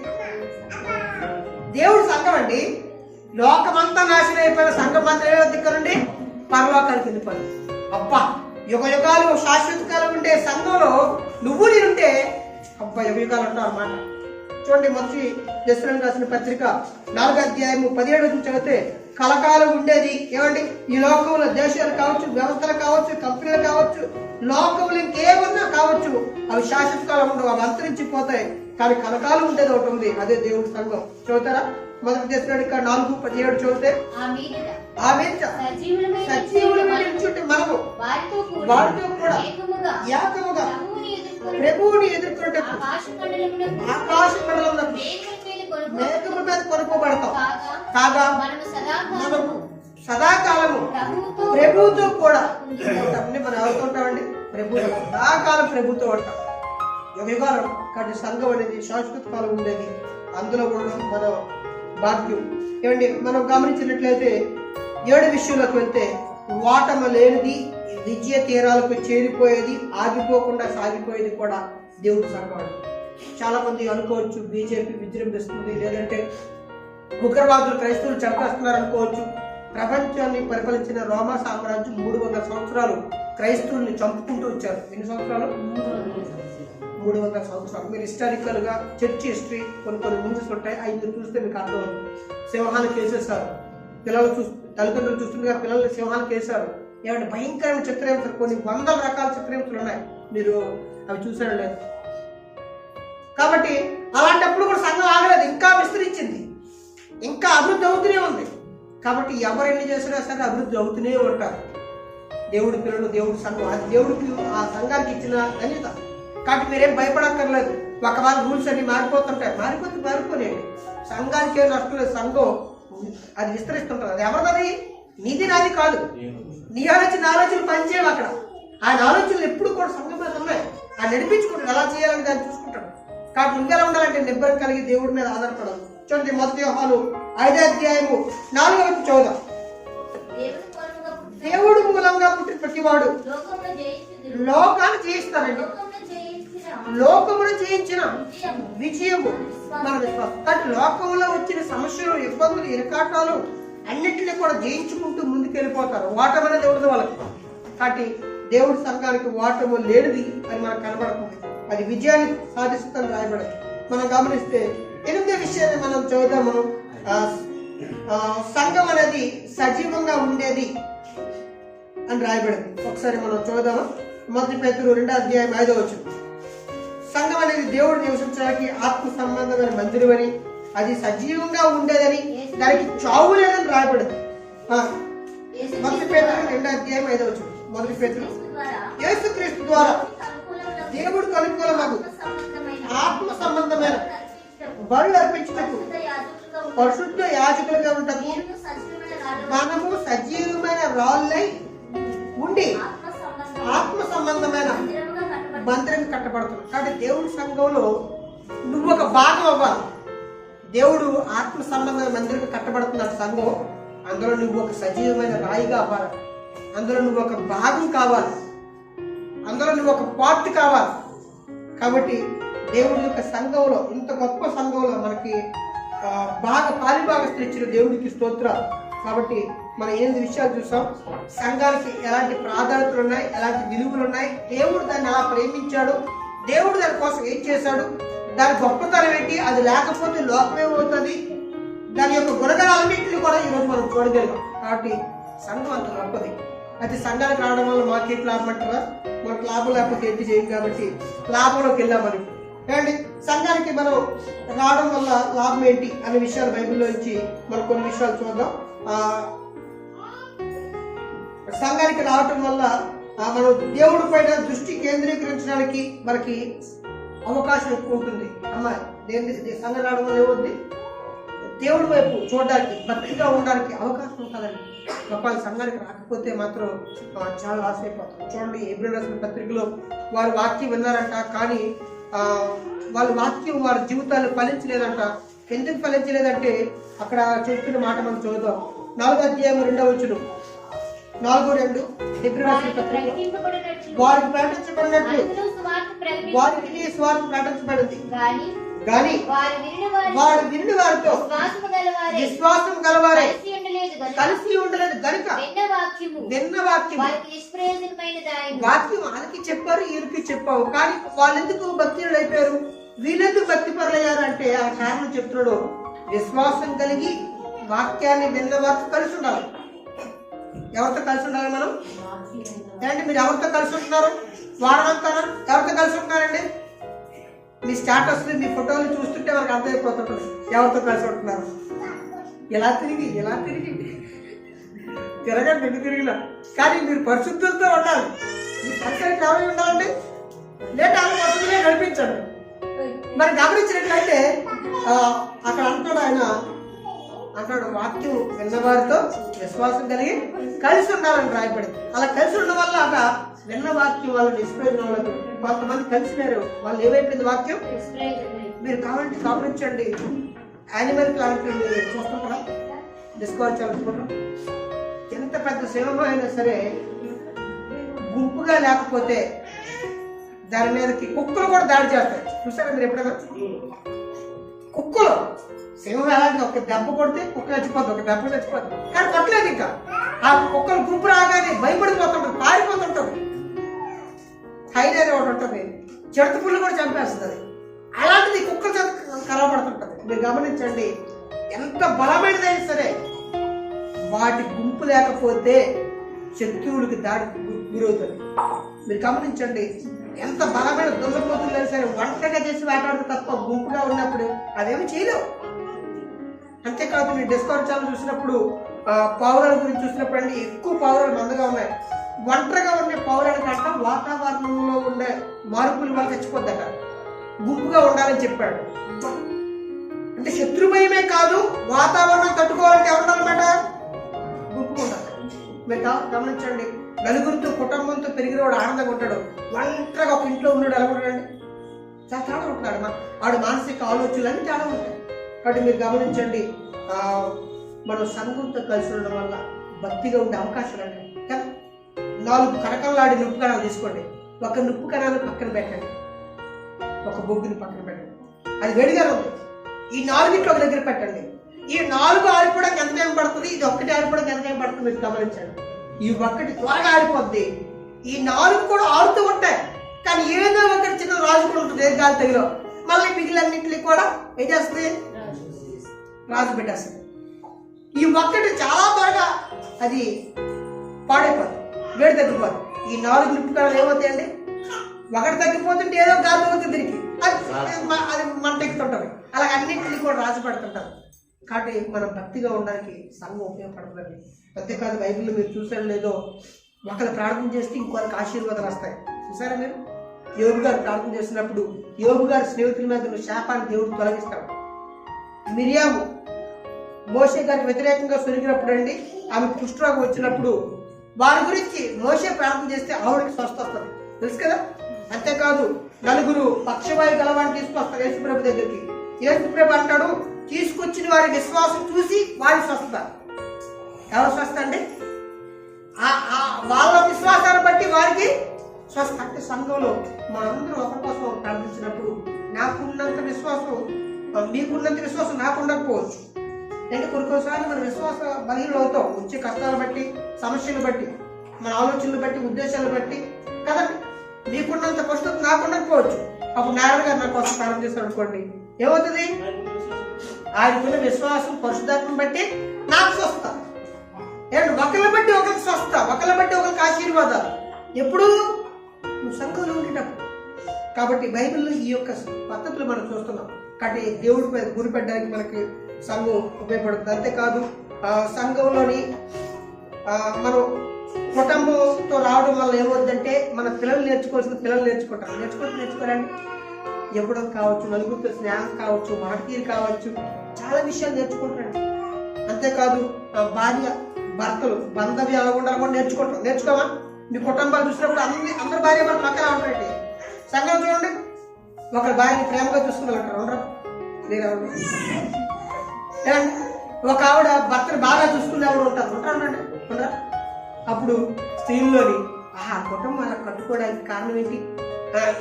దేవుడు సంఘం అండి. లోకమంతా నాశనం అయిపోయిన సంఘం మాత్రమే దిక్కనండి పరలోకానికి వెళ్ళిపోయింది. అబ్బా, యుగ యుగాలు శాశ్వత కాలం ఉండే సంఘంలో నువ్వు నేనుంటే అబ్బా యుగ యుగాలు అంటావు అన్నమాట. చూడండి, మొదటి దశరథునికి రాసిన పత్రిక 4వ అధ్యాయము 17 చదివితే కలకాలం ఉండేది ఏమండి? ఈ లోకంలో దేశాలు కావచ్చు, వ్యవస్థలు కావచ్చు, కంపెనీలు కావచ్చు, లోకములు ఇంకేమన్నా కావచ్చు, అవి శాశ్వత కాలం ఉండవు, అవి అంతరించిపోతాయి. కానీ కలకాలం ఉండేది ఒకటి ఉంది, అదే దేవుడి సంఘం. చదువుతారా? మొదటి దశరథునికి 4:17 చదివితే మనము వారితో కూడా ఏకముగా ప్రభువుని ఎదుర్కొంటే ఆకాశ మండలం మేఘముల మీద కొనుక్కోబడతాం. కాగా మనము సదాకాలము ప్రభువుతో కూడా మనం అవుతుంటామండి. ప్రభు సదాకాలం ప్రభుతో ఉంటాం. యుగకాలం. కాబట్టి సంఘం అనేది శాశ్వత కాలం ఉండేది, అందులో కూడా మన భాగ్యం. ఏమండి, మనం గమనించినట్లయితే 7వ విషయంలోకి వెళ్తే, ఓటమ లేనిది, విజయ తీరాలకు చేరిపోయేది, ఆగిపోకుండా సాగిపోయేది కూడా దేవుడి సంఘం. చాలా మంది అనుకోవచ్చు బీజేపీ విజృంభిస్తుంది, లేదంటే ఉగ్రవాదులు క్రైస్తవులు చంపేస్తున్నారు అనుకోవచ్చు. ప్రపంచాన్ని పరిపాలించిన రోమా సామ్రాజ్యం 300 సంవత్సరాలు క్రైస్తవుల్ని చంపుకుంటూ వచ్చారు. ఎన్ని సంవత్సరాలు? 300 సంవత్సరాలు. మీరు హిస్టారికల్ గా చర్చ్ హిస్టరీ కొన్ని మూవీస్ ఉంటాయి, అవి చూస్తే మీకు అర్థం. సింహాలకు వేసేసారు, తల్లిదండ్రులు చూస్తుండగా పిల్లల్ని సింహాలకు వేశారు. ఏమంటే భయంకరమైన చిత్రహింసలు, కొన్ని 100 రకాల చిత్రహింసలు ఉన్నాయి, మీరు అవి చూసారు లేదు. కాబట్టి అలాంటప్పుడు కూడా సంఘం ఆగలేదు, ఇంకా విస్తరించింది, ఇంకా అభివృద్ధి అవుతూనే ఉంది. కాబట్టి ఎవరు ఎన్ని చేసినా సరే అభివృద్ధి అవుతూనే ఉంటారు. దేవుడి పిల్లలు, దేవుడి సంఘం, అది దేవుడికి ఆ సంఘానికి ఇచ్చిన ధన్యత. కాబట్టి మీరేం భయపడక్కర్లేదు. ఒకవేళ రూల్స్ అన్ని మారిపోతుంటాయి, మారిపోలేండి. సంఘానికి ఏం నష్టం లేదు. సంఘం అది విస్తరిస్తుంటుంది. అది ఎవరిది? నీది నాది కాదు. నీ ఆలోచన ఆలోచనలు పనిచేయవు అక్కడ. ఆయన ఆలోచనలు ఎప్పుడు కూడా సంఘం మీద ఉన్నాయి. ఆయన నడిపించుకుంటాడు, ఎలా చేయాలని దాన్ని చూసుకుంటాడు. కాబట్టి నువ్వు ఎలా ఉండాలంటే నిబ్బరం కలిగి దేవుడి మీద ఆధారపడాలి. చూడండి, మొదటి యోహాను 5వ అధ్యాయము 4వ వచనం చదువుదాం. దేవుడు మూలంగా పుట్టిన ప్రతివాడు లోకాన్ని జయిస్తానండి. లోకమును జయించిన విజయము మన విశ్వాసం. కాబట్టి లోకంలో వచ్చిన సమస్యలు, ఇబ్బందులు, ఇరకాటాలు అన్నింటినీ కూడా జయించుకుంటూ ముందుకెళ్ళిపోతారు. ఓటమి అనేది ఎవరిది వాళ్ళకి. కాబట్టి దేవుడి సంఘానికి ఓటము లేనిది అని మనకు కనబడుతుంది. అది విజయాన్ని సాధిస్తుందని రాయబడింది. మనం గమనిస్తే 8వ విషయాన్ని మనం చదువుదాం. మనం సంఘం అనేది సజీవంగా ఉండేది అని రాయబడింది. ఒకసారి మనం చూద్దామా? మొదటి పేతురు 2వ అధ్యాయం 5వ వచనం. సంఘం అనేది దేవుడు నివసించడానికి ఆత్మ సంబంధమైన మందిరం అని, అది సజీవంగా ఉండేదని, దానికి చావు లేదని రాయబడింది. మొదటి పేతురు 2వ అధ్యాయం 5వ వచనం. మొదటి పేతురు, యేసుక్రీస్తు ద్వారా దేవుడికి అనుకూలమగు ఆత్మ సంబంధమైన బలులు అర్పించుటకు పరిశుద్ధ యాజకులుగా ఉంటకు మనము సజీవమైన రాళ్ళై ఉండి ఆత్మ సంబంధమైన మందిరం కట్టబడుతున్నాం. కాబట్టి దేవుడి సంఘంలో నువ్వు ఒక భాగం అవ్వాలి. దేవుడు ఆత్మ సంబంధమైన మందిరం కట్టబడుతున్న సంఘం, అందులో నువ్వు ఒక సజీవమైన రాయిగా అవ్వాలి. అందులో నువ్వు ఒక భాగం కావాలి, అందులో నువ్వు ఒక పార్ట్ కావాలి. కాబట్టి దేవుడి యొక్క సంఘంలో, ఇంత గొప్ప సంఘంలో మనకి బాగా పాలిభాగస్తులు ఇచ్చిన దేవుడికి స్తోత్రాలు. కాబట్టి మనం 8 విషయాలు చూసాం. సంఘానికి ఎలాంటి ప్రాధాన్యతలు ఉన్నాయి, ఎలాంటి విలువలు ఉన్నాయి, దేవుడు దాన్ని ఎలా ప్రేమించాడు, దేవుడు దాని కోసం ఏం చేశాడు, దాని గొప్పతనం ఏంటి, అది లేకపోతే లోపమేమవుతుంది, దాని యొక్క గుణగణాలన్నింటినీ కూడా ఈరోజు మనం చూడగలిగాం. కాబట్టి సంఘం అంత గొప్పది. అయితే సంఘానికి రావడం వల్ల మాకేంటి లాభం అంటారా? మనకు లాభం లేకపోతే ఏంటి చేయం. కాబట్టి లాభంలోకి వెళ్ళామని ఏమండి, సంఘానికి మనం రావడం వల్ల లాభం ఏంటి అనే విషయాలు బైబిల్లో నుంచి మనం కొన్ని విషయాలు చూద్దాం. సంఘానికి రావటం వల్ల మనం దేవుడి పైన దృష్టి కేంద్రీకరించడానికి మనకి అవకాశం ఎక్కువ ఉంటుంది. అమ్మాయి దేని సంఘం రావడం వల్ల ఏమవుద్ది? దేవుడి వైపు చూడడానికి, భక్తిగా ఉండడానికి అవకాశం ఉంటుందండి. ఒకవేళ సంఘానికి రాకపోతే మాత్రం చాలా లాస్ అయిపోతాం. చూడండి, హెబ్రీయులకు రాసిన పత్రికలో వారు వాక్యం విన్నారంట, కానీ వాళ్ళ వాక్యం వారి జీవితాలు ఫలించలేదంట. ఎందుకు ఫలించలేదంటే అక్కడ చెప్తున్న మాట మనం చూద్దాం. 4వ అధ్యాయం 2వ వచనం, 4:2 హెబ్రీయులకు రాసిన పత్రిక, వారికి ప్రకటించబడినట్లు వారికి స్వార్థ ప్రకటించబడింది, గాని వారు విని వారితో విశ్వాసం గలవారే కలిసి ఉండలేదు గనుక విన్న వాక్యం వాళ్ళకి చెప్పారు, వీరికి చెప్పావు. కానీ వాళ్ళు ఎందుకు భక్తులు అయిపోయారు, వీళ్ళెందుకు భక్తి పరులయ్యారు అంటే ఆ కారణం చెప్తున్నాడు. విశ్వాసం కలిగి వాక్యాన్ని విన్న వారితో కలిసి ఉండాలి. ఎవరితో కలిసి ఉండాలి మనం? ఏంటంటే మీరు ఎవరితో కలిసి ఉంటున్నారు? వాడమంటారా? ఎవరితో కలిసి ఉంటున్నారండి? మీ స్టేటస్ మీ ఫోటోలు చూస్తుంటే మనకు అర్థమైపోతుంటుంది ఎవరితో కలిసి ఉంటున్నారు. ఎలా తిరిగి తిరగండి, ఎన్ని తిరిగినా. కానీ మీరు పరిశుద్ధులతో ఉండాలి. మీ పరిసరికి ఎవరు ఉండాలండి? లేదా ఆమె పరిశుద్ధులే నడిపించండి. మరి గమనించినట్లయితే అక్కడ అంటాడు వాక్యం విన్నవారితో విశ్వాసం కలిగి కలిసి ఉండాలని రాయబడింది. అలా కలిసి ఉండడం వల్ల అట విన్న వాక్యం వాళ్ళు నిష్ప్రయోజనం వాళ్ళకు. కొంతమంది కలిసినారు, వాళ్ళు ఏమైపోయింది వాక్యం. మీరు కావాలంటే గమనించండి, యానిమల్ ప్లాంట్ మీరు చూస్తుంటారా? డిస్కవర్ చేసుకుంటాం. ఎంత పెద్ద సింహం అయినా సరే గుంపుగా లేకపోతే దాని మీదకి కుక్కలు కూడా దాడి చేస్తాయి. చూసారా మీరు ఎప్పుడైనా? కుక్కలు, సింహం ఎలాంటి ఒక దెబ్బ కొడితే కుక్క చచ్చిపోతుంది, ఒక దెబ్బ చచ్చిపోతుంది. కానీ కొట్టలేదు. ఇంకా ఆ కుక్కలు గుంపు రాగానే భయపడిపోతుంటుంది, పారిపోతుంటుంది. హైలైన్ ఒకటి ఉంటుంది, చెడుత పుల్లు కూడా చంపేస్తుంది. అలాంటిది కుక్కలు కలవబడుతుంటది. మీరు గమనించండి, ఎంత బలమైనదైనా సరే వాటి గుంపు లేకపోతే శత్రువులకి దాడికి గురవుతుంది. మీరు గమనించండి, ఎంత బలమైన దున్నపోతులు సరే ఒంటరిగా చేసి వేటాడుతూ తప్ప గుంపుగా ఉన్నప్పుడు అదేమి చేయలేవు. అంతేకాదు, మీరు డిస్కవర్ ఛానల్ చూసినప్పుడు పావురాల గురించి చూసినప్పుడు అండి, ఎక్కువ పావురాలు మందగా ఉన్నాయి. ఒంటరిగా ఉండే పావురాల కంటే వాతావరణంలో ఉండే మార్పులు వల్ల చచ్చిపోద్దట. గుంపుగా ఉండాలని చెప్పాడు. అంటే శత్రు భయమే కాదు, వాతావరణం తట్టుకోవాలంటే ఎవరున్నమాట గుంపుగా ఉండాలి. మీరు గమనించండి, నలుగురితో కుటుంబంతో పెరిగినవాడు ఆనందంగా ఉంటాడు. ఒంటరిగా ఒక ఇంట్లో ఉన్నాడు ఎలా ఉంటాడండి? చాలా తేడా ఉంటాడు. వాడు మానసిక ఆలోచనలు అన్ని తేడా ఉంటాయి. కాబట్టి మీరు గమనించండి, మనం సంఘంతో కలిసి ఉండడం వల్ల భక్తిగా ఉండే అవకాశాలు ఉంటాయి కదా. 4 కనకలాడి నుప్పు కణాలు తీసుకోండి. ఒక నుప్పు కణాలు పక్కన పెట్టండి, ఒక బొగ్గుని పక్కన పెట్టండి, అది వేడిగా ఉంటుంది. ఈ 4 ఒక దగ్గర పెట్టండి. ఈ 4 ఆరిపోవడానికి ఎంత టైం పడుతుంది, ఇది ఒక్కటి ఆరిపోవడానికి ఎంత టైం పడుతుంది మీరు గమనించండి. ఈ ఒక్కటి త్వరగా ఆరిపోద్ది, ఈ 4 కూడా ఆరుతూ ఉంటాయి. కానీ ఏదో ఒకటి చిన్న రాజు కూడా ఉంటుంది ఏ గాలి తగిలో. మళ్ళీ మిగిలినన్నింటినీ కూడా ఏం చేస్తుంది? రాజు పెట్టేస్తుంది. ఈ ఒక్కటి చాలా త్వరగా అది పాడైపోతుంది, వేడి తగ్గిపోతుంది. ఈ 4 నిప్పుకణాలు ఏమవుతాయండి? ఒకటి తగ్గిపోతుంటే ఏదో గాలి అవుతుంది తిరిగి, అది మంట ఎక్కుతుంటది. అలాగే అన్నింటినీ కూడా రాజు పెడుతుంటారు. కాబట్టి మనం భక్తిగా ఉండడానికి సంఘం ఉపయోగపడుతుందండి. అంతేకాదు, బైబిల్లో మీరు చూసారు లేదో, ఒకరు ప్రార్థన చేస్తే ఇంకొకరికి ఆశీర్వాదాలు వస్తాయి. చూసారా మీరు? యోబు గారు ప్రార్థన చేసినప్పుడు యోబు గారి స్నేహితుల మీద ఉన్న శాపాన్ని దేవుడు తొలగిస్తాడు. మిరియాము మోషే గారికి వ్యతిరేకంగా సొరిగినప్పుడు అండి, ఆమె కుష్ఠరోగం వచ్చినప్పుడు వారి గురించి మోషే ప్రార్థన చేస్తే ఆవిడకి స్వస్థ వస్తుంది, తెలుసు కదా. అంతేకాదు, 4 పక్షవాయు గలవాడిని తీసుకొస్తారు యేసుప్రభు దగ్గరికి. యేసుప్రభు అంటాడు, తీసుకొచ్చిన వారి విశ్వాసం చూసి వారి స్వస్థత. ఎవరు స్వస్థ అండి? వాళ్ళ విశ్వాసాన్ని బట్టి వారికి స్వస్థ. అంటే సంఘంలో మనందరూ ఒకరి కోసం ప్రార్థించినప్పుడు నాకున్నంత విశ్వాసం మీకున్నంత విశ్వాసం నాకు ఉండకపోవచ్చు. అంటే కొన్నిసార్లు మన విశ్వాస బలహీనలు అవుతాం, వచ్చే కష్టాలు బట్టి, సమస్యలు బట్టి, మన ఆలోచనలు బట్టి, ఉద్దేశాలు బట్టి కదండి. మీకున్నంత పరిస్థితి నాకు ఉండకపోవచ్చు. అప్పుడు నారాయణ గారు నా కోసం ప్రారంభం చేశారు అనుకోండి, ఏమవుతుంది? ఆయనకున్న విశ్వాసం పరిశుద్ధాత్మ బట్టి నాకు స్వస్థ, ఒకరిని బట్టి ఒకరికి స్వస్థ, ఒకరిని బట్టి ఒకరికి ఆశీర్వాదాలు. ఎప్పుడు నువ్వు సంఘంలో ఉండేటప్పుడు. కాబట్టి బైబిల్లో ఈ యొక్క పద్ధతులు మనం చూస్తున్నాం. కాబట్టి దేవుడిపై గురి పెట్టడానికి మనకి సంఘం ఉపయోగపడుతుంది. అంతేకాదు సంఘంలోని మనం కుటుంబంతో రావడం వల్ల ఏమవుతుందంటే మన పిల్లలు నేర్చుకోవాల్సిన పిల్లలు నేర్చుకోరండి. ఇవ్వడం కావచ్చు, నలుగురితో స్నేహం కావచ్చు, మాట తీరు కావచ్చు, చాలా విషయాలు నేర్చుకుంటారండి. అంతేకాదు భార్య భర్తలు బంధవ్యం ఎలా ఉండాలి కూడా నేర్చుకోవా? మీ కుటుంబాలు చూసినప్పుడు అందరు భార్య భర్తలు అక్కడ ఉంటారండి. సంఘం చూడండి, ఒకరి భార్యని ప్రేమగా చూసుకున్నారంటారు, ఉండరు? ఒక ఆవిడ భర్తను బాగా చూసుకునే ఆవిడ ఉంటారండి, ఉండరా? అప్పుడు స్త్రీల్లోని కుటుంబం అలా కట్టుకోవడానికి కారణం ఏంటి?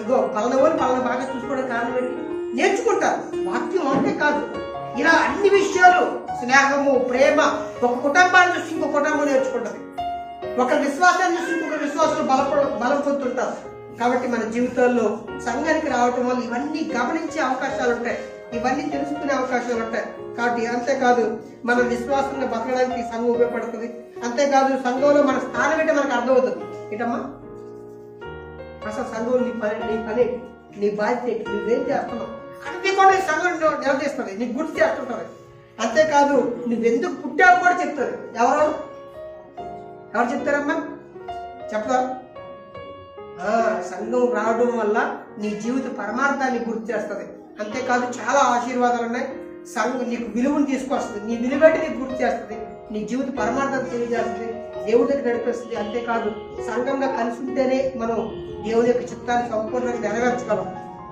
ఇగో పలానా బాగా చూసుకోవడానికి కారణం ఏంటి? నేర్చుకుంటారు. వాక్యం అంటే కాదు, ఇలా అన్ని విషయాలు, స్నేహము, ప్రేమ, ఒక కుటుంబాన్ని చూసి ఇంకో కుటుంబం నేర్చుకుంటుంది. ఒక విశ్వాసాన్ని చూసి ఇంకొక విశ్వాసాలు బలం పొందుతుంటారు. కాబట్టి మన జీవితాల్లో సంఘానికి రావటం వల్ల ఇవన్నీ గమనించే అవకాశాలు ఉంటాయి, ఇవన్నీ తెలుసుకునే అవకాశాలు ఉంటాయి. కాబట్టి అంతేకాదు మన విశ్వాసంగా బతకడానికి సంఘం ఉపయోగపడుతుంది. అంతేకాదు సంఘంలో మన స్థానం ఏంటో మనకు అర్థమవుతుంది. ఏంటమ్మా అసలు సంఘం నీ పని, నీ బాధ్యత ఏంటి, నువ్వేం చేస్తున్నావు అన్ని కూడా ఈ సంఘం నిలదీస్తుంది, నీకు గుర్తు చేస్తుంటుంది. అంతేకాదు నువ్వెందుకు పుట్టావు కూడా చెప్తుంది. ఎవరు చెప్తారమ్మా? చెప్తారు. సంఘం రావడం వల్ల నీ జీవిత పరమార్థాన్ని గుర్తు చేస్తుంది. అంతేకాదు చాలా ఆశీర్వాదాలు ఉన్నాయి. సంఘం నీకు విలువను తీసుకొస్తుంది, నీ విలువటి నీకు గుర్తు చేస్తుంది, నీ జీవిత పరమార్థాన్ని తెలియజేస్తుంది, దేవుడి దగ్గర నడిపిస్తుంది. అంతేకాదు సంఘంగా కలిసి ఉంటేనే మనం దేవుని యొక్క చిత్తాన్ని సంపూర్ణంగా నెరవేర్చగలం.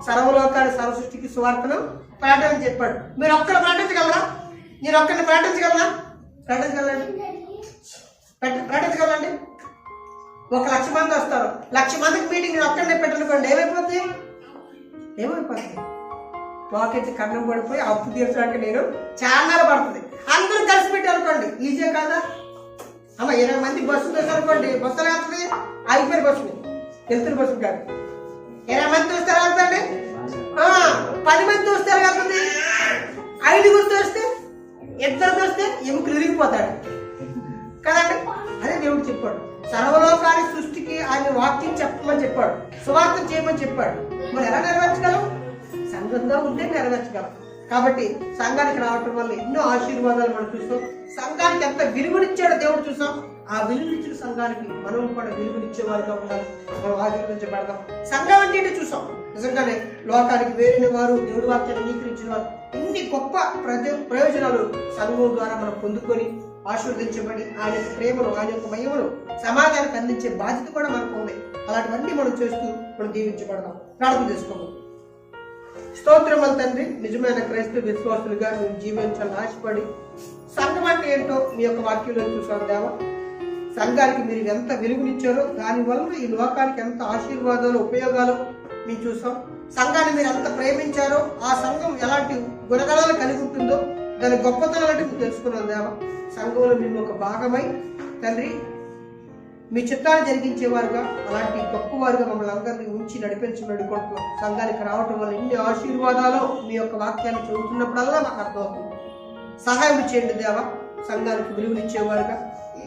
సర్వలోకాన్ని సర్వసృష్టికి సువార్తను ప్రకటన చెప్పాడు. మీరు ఒక్కరు ప్రకటించగలరా? నేను ఒక్కరిని ప్రకటించగలరా? ప్రకటించగలండి. 1,00,000 మంది వస్తారు, 1,00,000 మందికి మీటింగ్ నేను ఒక్కరినే పెట్టనుకోండి, ఏమైపోతుంది? వాకెత్తి కన్నం పడిపోయి అప్పు తీర్చడానికి నేను చాలా పడుతుంది. అందరూ కలిసి పెట్టి అనుకోండి, ఈజీ కాదా? 20 మంది బస్సు వేసారనుకోండి, బస్సులు వెళ్తుంది, అయిపోయిన బస్సు వెళ్తున్న బస్సు కాదు. 20 మంది చూస్తే వెళ్తండి, 10 మంది చూస్తే వెళ్తుంది, 5 చూస్తే 2 చూస్తే ఎముకలు విరిగిపోతాడు కదండి. అదే దేవుడు చెప్పాడు, సర్వలోకాన్ని సృష్టికి ఆయన వాక్యం చెప్పమని చెప్పాడు, సువార్త చేయమని చెప్పాడు. మరి ఎలా నెరవేర్చగలం? సంఘంగా ఉంటే నెరవేర్చగలం. కాబట్టి సంఘానికి రావటం వల్ల ఎన్నో ఆశీర్వాదాలు మనం చూసాం. సంఘానికి ఎంత విలువనిచ్చాడో దేవుడు చూసాం. ఆ విలువనిచ్చిన సంఘానికి మనం కూడా విలువనిచ్చే వారిగా ఉండాలి, మనం ఆశీర్వదించబడదాం. సంఘం అంటే చూసాం. నిజంగానే లోకానికి వేరిన వారు, దేవుడి వాక్యాన్ని అంగీకరించిన వారు, ఇన్ని గొప్ప ప్రయోజనాలు సంఘం ద్వారా మనం పొందుకొని ఆశీర్వదించబడి ఆయన యొక్క ప్రేమను, ఆయన యొక్క మహిమను సమాజానికి అందించే బాధ్యత కూడా మనకు ఉంది. అలాంటివన్నీ మనం చేస్తూ మనం దీవించబడదాం. ప్రార్థన చేసుకోము. స్తోత్రములు తండ్రి, నిజమైన క్రైస్తవ విశ్వాసులుగా మేము జీవించాలని ఆశపడి సంఘం అంటే ఏంటో మీ యొక్క వాక్యంలో చూసాం దేవా. సంఘానికి మీరు ఎంత వెలుగునిచ్చారో, దానివల్ల ఈ లోకానికి ఎంత ఆశీర్వాదాలు, ఉపయోగాలు మేము చూసాం. సంఘాన్ని మీరు ఎంత ప్రేమించారో, ఆ సంఘం ఎలాంటి గుణగణాలు కలిగి ఉంటుందో, దాని గొప్పతనాలంటే మీరు తెలుసుకున్నాం దేవా. సంఘంలో మేము ఒక భాగమై తండ్రి మీ చిత్తాన్ని జరిగించేవారుగా, అలాంటి గొప్పవారుగా మమ్మల్ని అందరినీ ఉంచి నడిపించబడుకుంటున్నాం. సంఘానికి రావటం వల్ల ఎన్ని ఆశీర్వాదాలు మీ యొక్క వాక్యాన్ని చదువుతున్నప్పుడల్లా మాకు అర్థమవుతుంది. సహాయం చేయండి దేవా. సంఘానికి విలువనిచ్చేవారుగా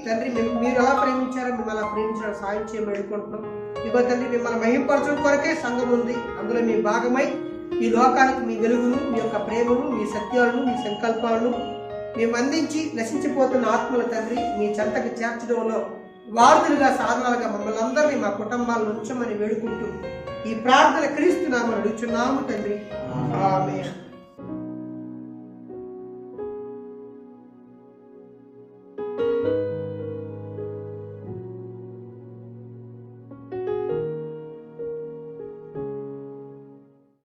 తండ్రి మీరు ఎలా ప్రేమించారో మేము అలా ప్రేమించడానికి సహాయం చేయమని అడుగుకుంటున్నాం. ఇగో తండ్రి మిమ్మల్ని మహిమపరచడం కొరకే సంఘం ఉంది. అందులో మీ భాగమై ఈ లోకానికి మీ వెలుగును, మీ యొక్క ప్రేమను, మీ సత్యాలను, మీ సంకల్పాలను మేము అందించి నశించిపోతున్న ఆత్మల తండ్రి మీ చెంతకు చేర్చడంలో వారధులుగా, సాధనాలుగా మమ్మల్ని అందరినీ మా కుటుంబాలను ఉంచమని వేడుకుంటూ ఈ ప్రార్థన క్రీస్తు నామమున అడుగుచున్నాము తండ్రి. ఆమేన్.